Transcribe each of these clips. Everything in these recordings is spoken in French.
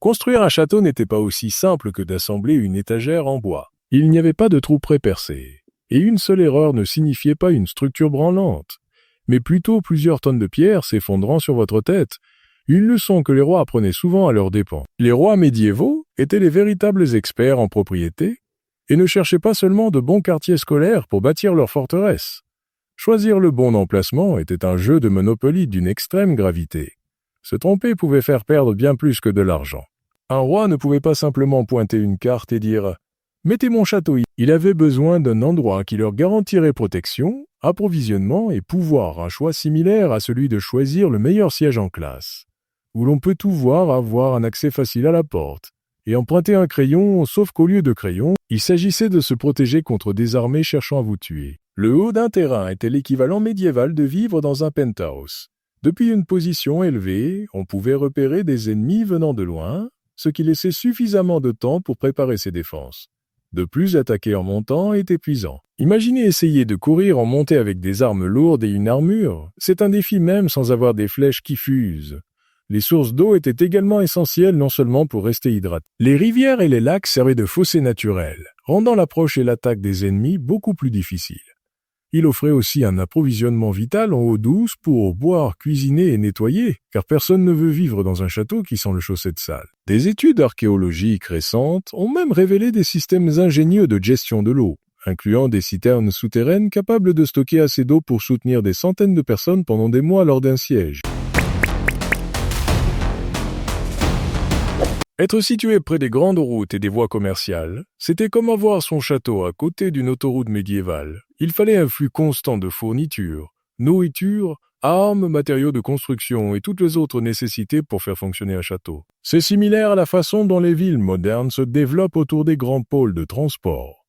Construire un château n'était pas aussi simple que d'assembler une étagère en bois. Il n'y avait pas de trou prépercé, et une seule erreur ne signifiait pas une structure branlante, mais plutôt plusieurs tonnes de pierre s'effondrant sur votre tête, une leçon que les rois apprenaient souvent à leurs dépens. Les rois médiévaux étaient les véritables experts en propriété, et ne cherchaient pas seulement de bons quartiers scolaires pour bâtir leurs forteresses. Choisir le bon emplacement était un jeu de Monopoly d'une extrême gravité. Se tromper pouvait faire perdre bien plus que de l'argent. Un roi ne pouvait pas simplement pointer une carte et dire « Mettez mon château ». Il avait besoin d'un endroit qui leur garantirait protection, approvisionnement et pouvoir, un choix similaire à celui de choisir le meilleur siège en classe, où l'on peut tout voir, avoir un accès facile à la porte, et emprunter un crayon, sauf qu'au lieu de crayon, il s'agissait de se protéger contre des armées cherchant à vous tuer. Le haut d'un terrain était l'équivalent médiéval de vivre dans un penthouse. Depuis une position élevée, on pouvait repérer des ennemis venant de loin, ce qui laissait suffisamment de temps pour préparer ses défenses. De plus, attaquer en montant est épuisant. Imaginez essayer de courir en montée avec des armes lourdes et une armure. C'est un défi même sans avoir des flèches qui fusent. Les sources d'eau étaient également essentielles non seulement pour rester hydratés. Les rivières et les lacs servaient de fossés naturels, rendant l'approche et l'attaque des ennemis beaucoup plus difficiles. Il offrait aussi un approvisionnement vital en eau douce pour boire, cuisiner et nettoyer, car personne ne veut vivre dans un château qui sent le chaussette sale. Des études archéologiques récentes ont même révélé des systèmes ingénieux de gestion de l'eau, incluant des citernes souterraines capables de stocker assez d'eau pour soutenir des centaines de personnes pendant des mois lors d'un siège. Être situé près des grandes routes et des voies commerciales, c'était comme avoir son château à côté d'une autoroute médiévale. Il fallait un flux constant de fournitures, nourriture, armes, matériaux de construction et toutes les autres nécessités pour faire fonctionner un château. C'est similaire à la façon dont les villes modernes se développent autour des grands pôles de transport.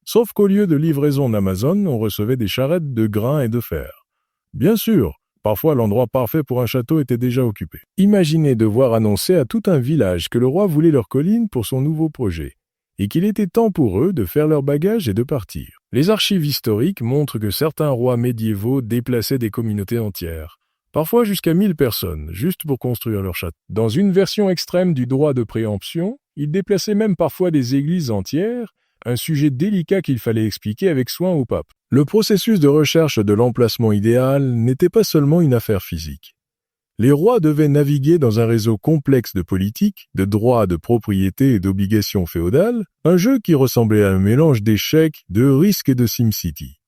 Sauf qu'au lieu de livraison d'Amazon, on recevait des charrettes de grains et de fer. Bien sûr, parfois, l'endroit parfait pour un château était déjà occupé. Imaginez devoir annoncer à tout un village que le roi voulait leur colline pour son nouveau projet, et qu'il était temps pour eux de faire leurs bagages et de partir. Les archives historiques montrent que certains rois médiévaux déplaçaient des communautés entières, parfois jusqu'à 1000 personnes, juste pour construire leur château. Dans une version extrême du droit de préemption, ils déplaçaient même parfois des églises entières, un sujet délicat qu'il fallait expliquer avec soin au pape. Le processus de recherche de l'emplacement idéal n'était pas seulement une affaire physique. Les rois devaient naviguer dans un réseau complexe de politique, de droits de propriété et d'obligations féodales, un jeu qui ressemblait à un mélange d'échecs, de risques et de SimCity.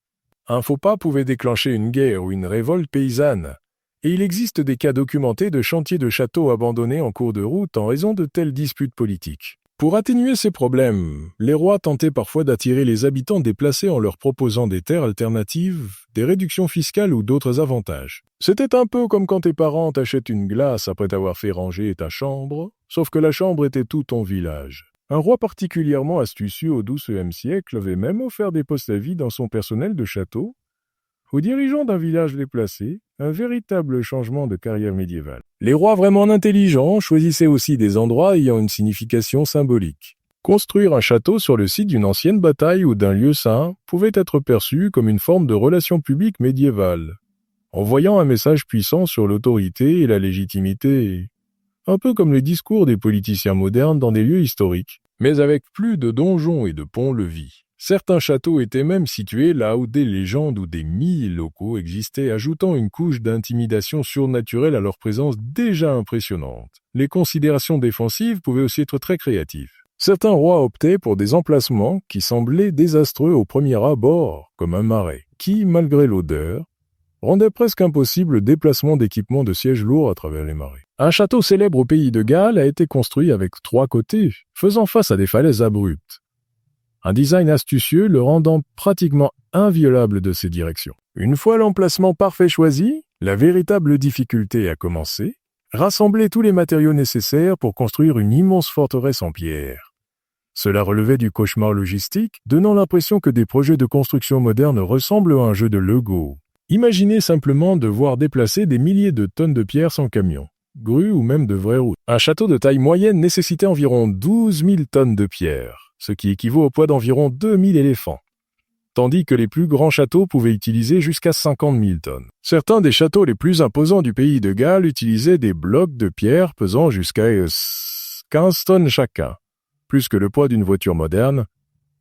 Un faux pas pouvait déclencher une guerre ou une révolte paysanne, et il existe des cas documentés de chantiers de châteaux abandonnés en cours de route en raison de telles disputes politiques. Pour atténuer ces problèmes, les rois tentaient parfois d'attirer les habitants déplacés en leur proposant des terres alternatives, des réductions fiscales ou d'autres avantages. C'était un peu comme quand tes parents t'achètent une glace après t'avoir fait ranger ta chambre, sauf que la chambre était tout ton village. Un roi particulièrement astucieux au XIIe siècle avait même offert des postes à vie dans son personnel de château aux dirigeants d'un village déplacé, un véritable changement de carrière médiévale. Les rois vraiment intelligents choisissaient aussi des endroits ayant une signification symbolique. Construire un château sur le site d'une ancienne bataille ou d'un lieu saint pouvait être perçu comme une forme de relation publique médiévale, envoyant un message puissant sur l'autorité et la légitimité, un peu comme les discours des politiciens modernes dans des lieux historiques. Mais avec plus de donjons et de ponts-levis, certains châteaux étaient même situés là où des légendes ou des mythes locaux existaient, ajoutant une couche d'intimidation surnaturelle à leur présence déjà impressionnante. Les considérations défensives pouvaient aussi être très créatives. Certains rois optaient pour des emplacements qui semblaient désastreux au premier abord, comme un marais, qui, malgré l'odeur, rendait presque impossible le déplacement d'équipements de sièges lourds à travers les marais. Un château célèbre au pays de Galles a été construit avec 3 côtés, faisant face à des falaises abruptes. Un design astucieux le rendant pratiquement inviolable de ses directions. Une fois l'emplacement parfait choisi, la véritable difficulté a commencé, rassembler tous les matériaux nécessaires pour construire une immense forteresse en pierre. Cela relevait du cauchemar logistique, donnant l'impression que des projets de construction modernes ressemblent à un jeu de Lego. Imaginez simplement devoir déplacer des milliers de tonnes de pierres sans camion, grues ou même de vraies routes. Un château de taille moyenne nécessitait environ 12 000 tonnes de pierres, ce qui équivaut au poids d'environ 2000 éléphants, tandis que les plus grands châteaux pouvaient utiliser jusqu'à 50 000 tonnes. Certains des châteaux les plus imposants du pays de Galles utilisaient des blocs de pierre pesant jusqu'à 15 tonnes chacun, plus que le poids d'une voiture moderne,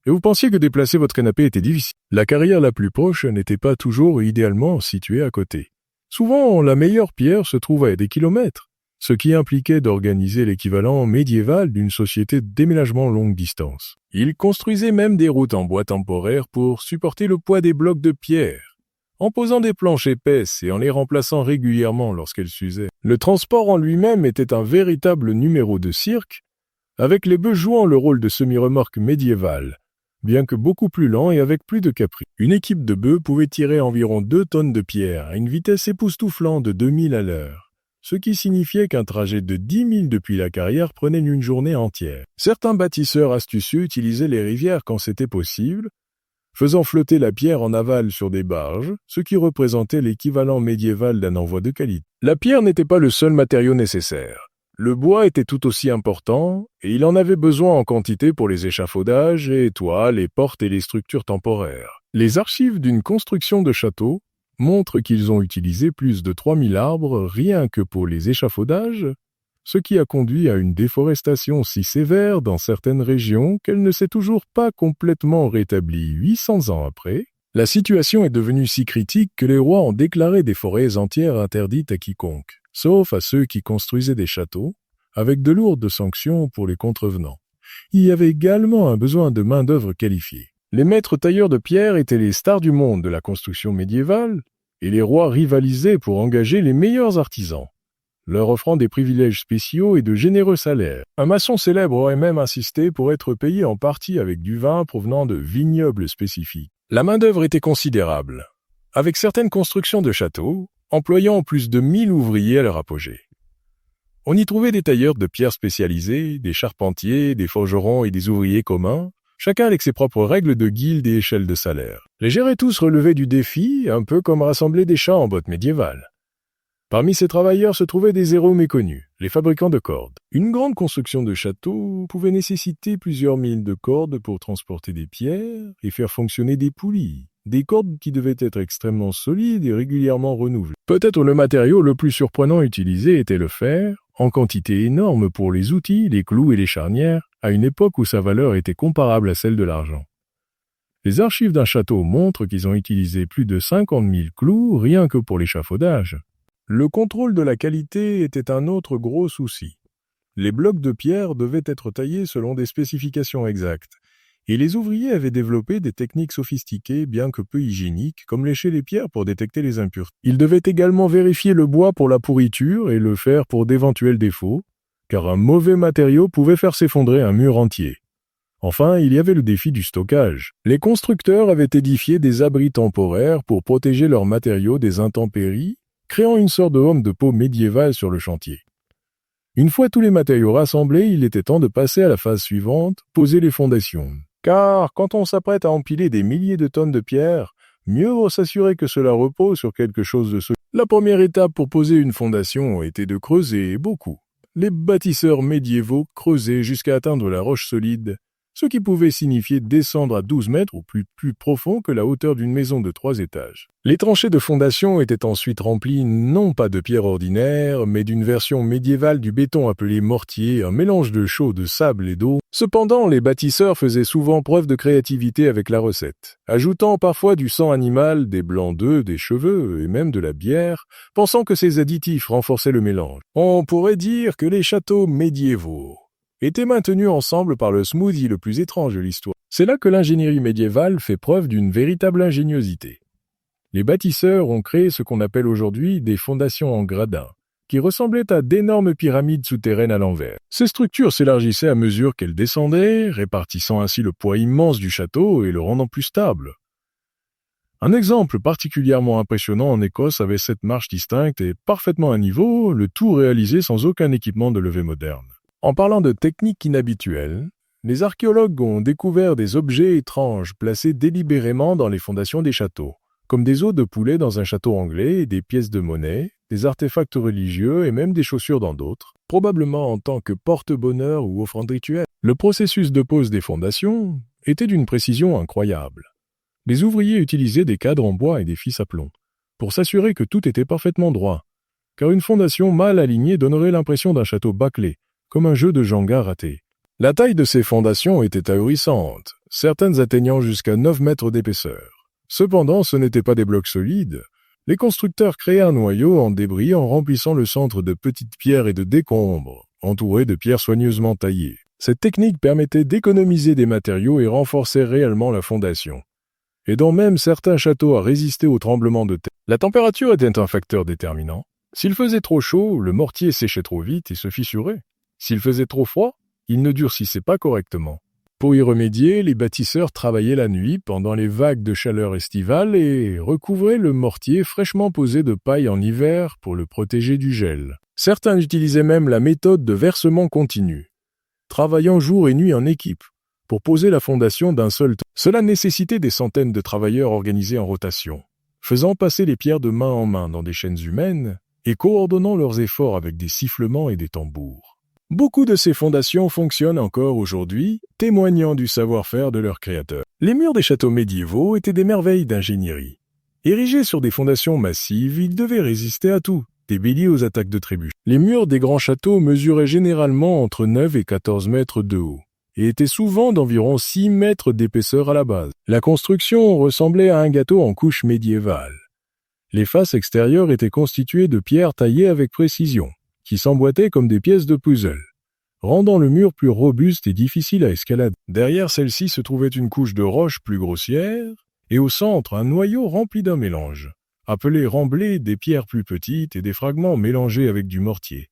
et vous pensiez que déplacer votre canapé était difficile. La carrière la plus proche n'était pas toujours idéalement située à côté. Souvent, la meilleure pierre se trouvait à des kilomètres, ce qui impliquait d'organiser l'équivalent médiéval d'une société de déménagement longue distance. Ils construisaient même des routes en bois temporaire pour supporter le poids des blocs de pierre, en posant des planches épaisses et en les remplaçant régulièrement lorsqu'elles s'usaient. Le transport en lui-même était un véritable numéro de cirque, avec les bœufs jouant le rôle de semi-remorque médiévale, bien que beaucoup plus lent et avec plus de caprice. Une équipe de bœufs pouvait tirer environ 2 tonnes de pierre à une vitesse époustouflante de 2000 à l'heure, ce qui signifiait qu'un trajet de 10 000 depuis la carrière prenait une journée entière. Certains bâtisseurs astucieux utilisaient les rivières quand c'était possible, faisant flotter la pierre en aval sur des barges, ce qui représentait l'équivalent médiéval d'un envoi de qualité. La pierre n'était pas le seul matériau nécessaire. Le bois était tout aussi important, et il en avait besoin en quantité pour les échafaudages, les toits, les portes et les structures temporaires. Les archives d'une construction de château montrent qu'ils ont utilisé plus de 3000 arbres rien que pour les échafaudages, ce qui a conduit à une déforestation si sévère dans certaines régions qu'elle ne s'est toujours pas complètement rétablie 800 ans après. La situation est devenue si critique que les rois ont déclaré des forêts entières interdites à quiconque, sauf à ceux qui construisaient des châteaux, avec de lourdes sanctions pour les contrevenants. Il y avait également un besoin de main-d'œuvre qualifiée. Les maîtres tailleurs de pierre étaient les stars du monde de la construction médiévale, et les rois rivalisaient pour engager les meilleurs artisans, leur offrant des privilèges spéciaux et de généreux salaires. Un maçon célèbre aurait même insisté pour être payé en partie avec du vin provenant de vignobles spécifiques. La main-d'œuvre était considérable, avec certaines constructions de châteaux, employant plus de 1000 ouvriers à leur apogée. On y trouvait des tailleurs de pierre spécialisés, des charpentiers, des forgerons et des ouvriers communs, chacun avec ses propres règles de guilde et échelles de salaire. Les gérer tous relevaient du défi, un peu comme rassembler des chats en botte médiévale. Parmi ces travailleurs se trouvaient des héros méconnus, les fabricants de cordes. Une grande construction de château pouvait nécessiter plusieurs milles de cordes pour transporter des pierres et faire fonctionner des poulies, des cordes qui devaient être extrêmement solides et régulièrement renouvelées. Peut-être le matériau le plus surprenant utilisé était le fer, en quantité énorme pour les outils, les clous et les charnières, à une époque où sa valeur était comparable à celle de l'argent. Les archives d'un château montrent qu'ils ont utilisé plus de 50 000 clous rien que pour l'échafaudage. Le contrôle de la qualité était un autre gros souci. Les blocs de pierre devaient être taillés selon des spécifications exactes, et les ouvriers avaient développé des techniques sophistiquées bien que peu hygiéniques, comme lécher les pierres pour détecter les impuretés. Ils devaient également vérifier le bois pour la pourriture et le fer pour d'éventuels défauts, car un mauvais matériau pouvait faire s'effondrer un mur entier. Enfin, il y avait le défi du stockage. Les constructeurs avaient édifié des abris temporaires pour protéger leurs matériaux des intempéries, créant une sorte de homme de peau médiéval sur le chantier. Une fois tous les matériaux rassemblés, il était temps de passer à la phase suivante, poser les fondations. Car quand on s'apprête à empiler des milliers de tonnes de pierre, mieux vaut s'assurer que cela repose sur quelque chose de solide. La première étape pour poser une fondation était de creuser beaucoup. Les bâtisseurs médiévaux creusaient jusqu'à atteindre la roche solide, ce qui pouvait signifier descendre à 12 mètres ou plus profond que la hauteur d'une maison de 3 étages. Les tranchées de fondation étaient ensuite remplies non pas de pierre ordinaire, mais d'une version médiévale du béton appelé mortier, un mélange de chaux, de sable et d'eau. Cependant, les bâtisseurs faisaient souvent preuve de créativité avec la recette, ajoutant parfois du sang animal, des blancs d'œufs, des cheveux et même de la bière, pensant que ces additifs renforçaient le mélange. On pourrait dire que les châteaux médiévaux étaient maintenus ensemble par le smoothie le plus étrange de l'histoire. C'est là que l'ingénierie médiévale fait preuve d'une véritable ingéniosité. Les bâtisseurs ont créé ce qu'on appelle aujourd'hui des fondations en gradins, qui ressemblaient à d'énormes pyramides souterraines à l'envers. Ces structures s'élargissaient à mesure qu'elles descendaient, répartissant ainsi le poids immense du château et le rendant plus stable. Un exemple particulièrement impressionnant en Écosse avait cette marche distincte et parfaitement à niveau, le tout réalisé sans aucun équipement de levée moderne. En parlant de techniques inhabituelles, les archéologues ont découvert des objets étranges placés délibérément dans les fondations des châteaux, comme des os de poulet dans un château anglais, des pièces de monnaie, des artefacts religieux et même des chaussures dans d'autres, probablement en tant que porte-bonheur ou offrande rituelle. Le processus de pose des fondations était d'une précision incroyable. Les ouvriers utilisaient des cadres en bois et des fils à plomb, pour s'assurer que tout était parfaitement droit, car une fondation mal alignée donnerait l'impression d'un château bâclé, comme un jeu de Jenga raté. La taille de ces fondations était ahurissante, certaines atteignant jusqu'à 9 mètres d'épaisseur. Cependant, ce n'étaient pas des blocs solides. Les constructeurs créaient un noyau en débris en remplissant le centre de petites pierres et de décombres, entourés de pierres soigneusement taillées. Cette technique permettait d'économiser des matériaux et renforçait réellement la fondation, aidant même certains châteaux à résister aux tremblements de terre. La température était un facteur déterminant. S'il faisait trop chaud, le mortier séchait trop vite et se fissurait. S'il faisait trop froid, il ne durcissait pas correctement. Pour y remédier, les bâtisseurs travaillaient la nuit pendant les vagues de chaleur estivale et recouvraient le mortier fraîchement posé de paille en hiver pour le protéger du gel. Certains utilisaient même la méthode de versement continu, travaillant jour et nuit en équipe, pour poser la fondation d'un seul temps. Cela nécessitait des centaines de travailleurs organisés en rotation, faisant passer les pierres de main en main dans des chaînes humaines et coordonnant leurs efforts avec des sifflements et des tambours. Beaucoup de ces fondations fonctionnent encore aujourd'hui, témoignant du savoir-faire de leurs créateurs. Les murs des châteaux médiévaux étaient des merveilles d'ingénierie. Érigés sur des fondations massives, ils devaient résister à tout, des béliers aux attaques de trébuches. Les murs des grands châteaux mesuraient généralement entre 9 et 14 mètres de haut, et étaient souvent d'environ 6 mètres d'épaisseur à la base. La construction ressemblait à un gâteau en couche médiévale. Les faces extérieures étaient constituées de pierres taillées avec précision, qui s'emboîtaient comme des pièces de puzzle, rendant le mur plus robuste et difficile à escalader. Derrière celle-ci se trouvait une couche de roche plus grossière, et au centre un noyau rempli d'un mélange, appelé remblai, des pierres plus petites et des fragments mélangés avec du mortier.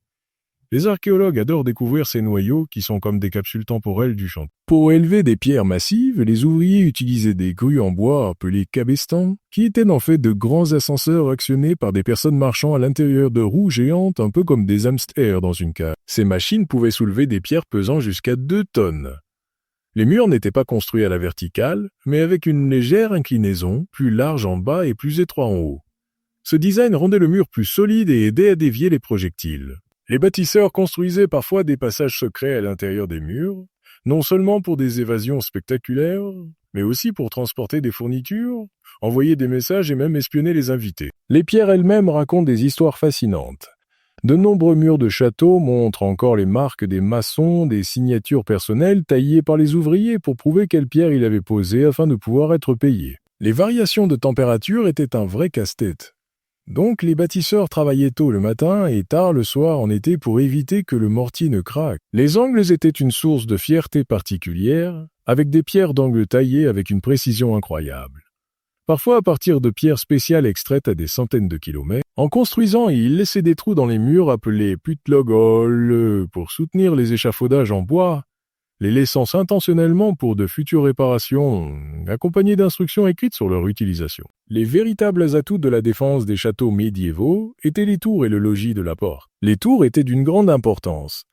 Les archéologues adorent découvrir ces noyaux qui sont comme des capsules temporelles du chantier. Pour élever des pierres massives, les ouvriers utilisaient des grues en bois appelées cabestans, qui étaient en fait de grands ascenseurs actionnés par des personnes marchant à l'intérieur de roues géantes, un peu comme des hamsters dans une cage. Ces machines pouvaient soulever des pierres pesant jusqu'à 2 tonnes. Les murs n'étaient pas construits à la verticale, mais avec une légère inclinaison, plus large en bas et plus étroit en haut. Ce design rendait le mur plus solide et aidait à dévier les projectiles. Les bâtisseurs construisaient parfois des passages secrets à l'intérieur des murs, non seulement pour des évasions spectaculaires, mais aussi pour transporter des fournitures, envoyer des messages et même espionner les invités. Les pierres elles-mêmes racontent des histoires fascinantes. De nombreux murs de châteaux montrent encore les marques des maçons, des signatures personnelles taillées par les ouvriers pour prouver quelle pierre il avait posée afin de pouvoir être payé. Les variations de température étaient un vrai casse-tête. Donc les bâtisseurs travaillaient tôt le matin et tard le soir en été pour éviter que le mortier ne craque. Les angles étaient une source de fierté particulière, avec des pierres d'angle taillées avec une précision incroyable. Parfois à partir de pierres spéciales extraites à des centaines de kilomètres. En construisant, ils laissaient des trous dans les murs appelés putlogol pour soutenir les échafaudages en bois, les laissant intentionnellement pour de futures réparations, accompagnées d'instructions écrites sur leur utilisation. Les véritables atouts de la défense des châteaux médiévaux étaient les tours et le logis de la porte. Les tours étaient d'une grande importance.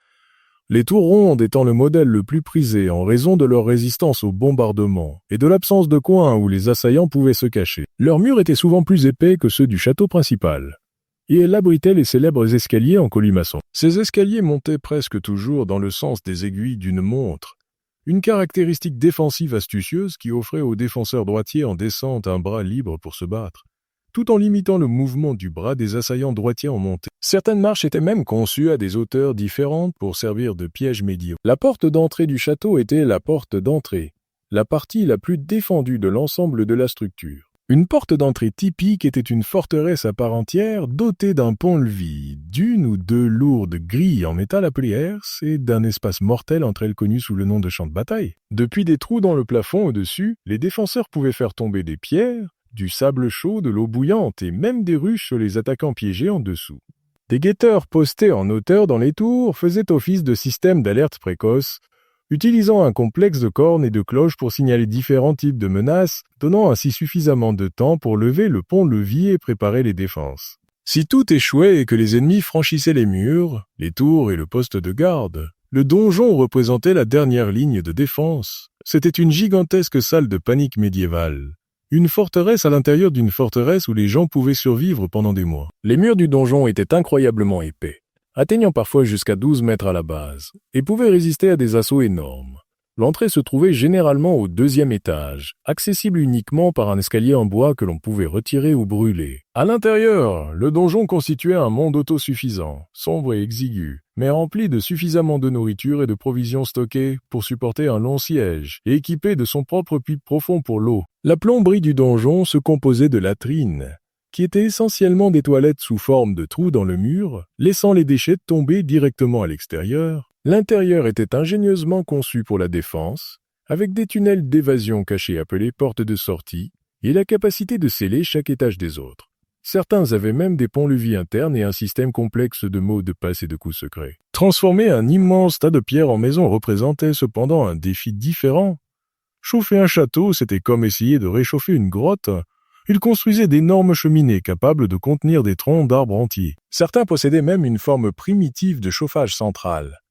Les tours rondes étant le modèle le plus prisé en raison de leur résistance au bombardement et de l'absence de coins où les assaillants pouvaient se cacher. Leurs murs étaient souvent plus épais que ceux du château principal, et elle abritait les célèbres escaliers en colimaçon. Ces escaliers montaient presque toujours dans le sens des aiguilles d'une montre, une caractéristique défensive astucieuse qui offrait aux défenseurs droitiers en descente un bras libre pour se battre, tout en limitant le mouvement du bras des assaillants droitiers en montée. Certaines marches étaient même conçues à des hauteurs différentes pour servir de pièges médiévaux. La porte d'entrée du château était la porte d'entrée, la partie la plus défendue de l'ensemble de la structure. Une porte d'entrée typique était une forteresse à part entière dotée d'un pont-levis, d'une ou deux lourdes grilles en métal appelées herses et d'un espace mortel entre elles connu sous le nom de champ de bataille. Depuis des trous dans le plafond au-dessus, les défenseurs pouvaient faire tomber des pierres, du sable chaud, de l'eau bouillante et même des ruches sur les attaquants piégés en dessous. Des guetteurs postés en hauteur dans les tours faisaient office de système d'alerte précoce, utilisant un complexe de cornes et de cloches pour signaler différents types de menaces, donnant ainsi suffisamment de temps pour lever le pont-levis et préparer les défenses. Si tout échouait et que les ennemis franchissaient les murs, les tours et le poste de garde, le donjon représentait la dernière ligne de défense. C'était une gigantesque salle de panique médiévale. Une forteresse à l'intérieur d'une forteresse où les gens pouvaient survivre pendant des mois. Les murs du donjon étaient incroyablement épais, atteignant parfois jusqu'à 12 mètres à la base, et pouvaient résister à des assauts énormes. L'entrée se trouvait généralement au deuxième étage, accessible uniquement par un escalier en bois que l'on pouvait retirer ou brûler. À l'intérieur, le donjon constituait un monde autosuffisant, sombre et exigu, mais rempli de suffisamment de nourriture et de provisions stockées pour supporter un long siège, et équipé de son propre puits profond pour l'eau. La plomberie du donjon se composait de latrines, qui étaient essentiellement des toilettes sous forme de trous dans le mur, laissant les déchets tomber directement à l'extérieur. L'intérieur était ingénieusement conçu pour la défense, avec des tunnels d'évasion cachés appelés portes de sortie, et la capacité de sceller chaque étage des autres. Certains avaient même des ponts-levis internes et un système complexe de mots de passe et de coups secrets. Transformer un immense tas de pierres en maison représentait cependant un défi différent. Chauffer un château, c'était comme essayer de réchauffer une grotte. Ils construisaient d'énormes cheminées capables de contenir des troncs d'arbres entiers. Certains possédaient même une forme primitive de chauffage central,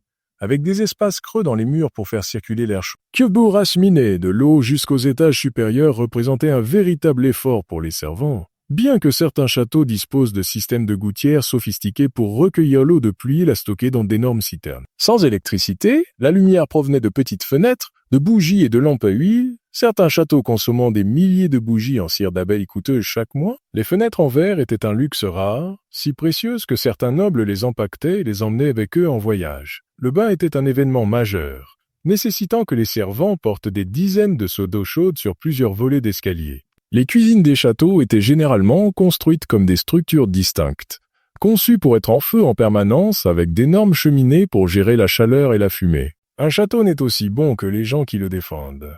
avec des espaces creux dans les murs pour faire circuler l'air chaud. Que beau raceminer de l'eau jusqu'aux étages supérieurs représentait un véritable effort pour les servants. Bien que certains châteaux disposent de systèmes de gouttières sophistiqués pour recueillir l'eau de pluie et la stocker dans d'énormes citernes. Sans électricité, la lumière provenait de petites fenêtres, de bougies et de lampes à huile, certains châteaux consommant des milliers de bougies en cire d'abeille coûteuses chaque mois. Les fenêtres en verre étaient un luxe rare, si précieuses que certains nobles les empaquetaient et les emmenaient avec eux en voyage. Le bain était un événement majeur, nécessitant que les servants portent des dizaines de seaux d'eau chaude sur plusieurs volets d'escalier. Les cuisines des châteaux étaient généralement construites comme des structures distinctes, conçues pour être en feu en permanence avec d'énormes cheminées pour gérer la chaleur et la fumée. Un château n'est aussi bon que les gens qui le défendent.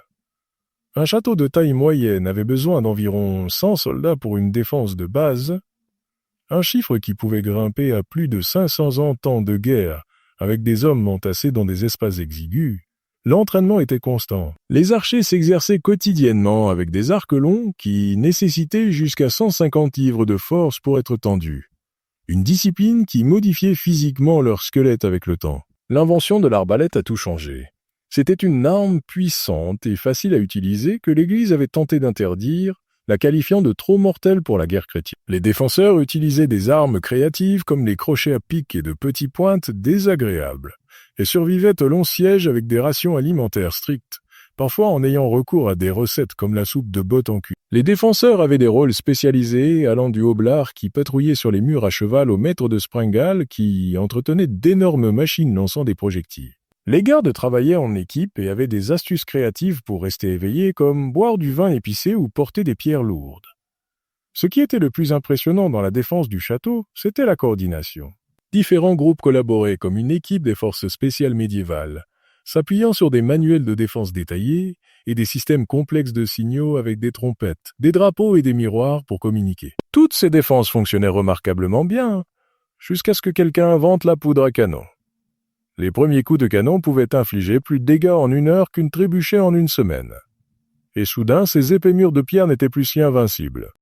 Un château de taille moyenne avait besoin d'environ 100 soldats pour une défense de base, un chiffre qui pouvait grimper à plus de 500 en temps de guerre avec des hommes entassés dans des espaces exigus. L'entraînement était constant. Les archers s'exerçaient quotidiennement avec des arcs longs qui nécessitaient jusqu'à 150 livres de force pour être tendus. Une discipline qui modifiait physiquement leur squelette avec le temps. L'invention de l'arbalète a tout changé. C'était une arme puissante et facile à utiliser que l'Église avait tenté d'interdire, la qualifiant de trop mortelle pour la guerre chrétienne. Les défenseurs utilisaient des armes créatives comme les crochets à pic et de petites pointes désagréables, et survivaient au long siège avec des rations alimentaires strictes, parfois en ayant recours à des recettes comme la soupe de bottes en cuir. Les défenseurs avaient des rôles spécialisés, allant du hoblard qui patrouillait sur les murs à cheval au maître de Springal qui entretenait d'énormes machines lançant des projectiles. Les gardes travaillaient en équipe et avaient des astuces créatives pour rester éveillés, comme boire du vin épicé ou porter des pierres lourdes. Ce qui était le plus impressionnant dans la défense du château, c'était la coordination. Différents groupes collaboraient comme une équipe des forces spéciales médiévales, s'appuyant sur des manuels de défense détaillés et des systèmes complexes de signaux avec des trompettes, des drapeaux et des miroirs pour communiquer. Toutes ces défenses fonctionnaient remarquablement bien, jusqu'à ce que quelqu'un invente la poudre à canon. Les premiers coups de canon pouvaient infliger plus de dégâts en 1 heure qu'une trébuchet en 1 semaine. Et soudain, ces épais murs de pierre n'étaient plus si invincibles.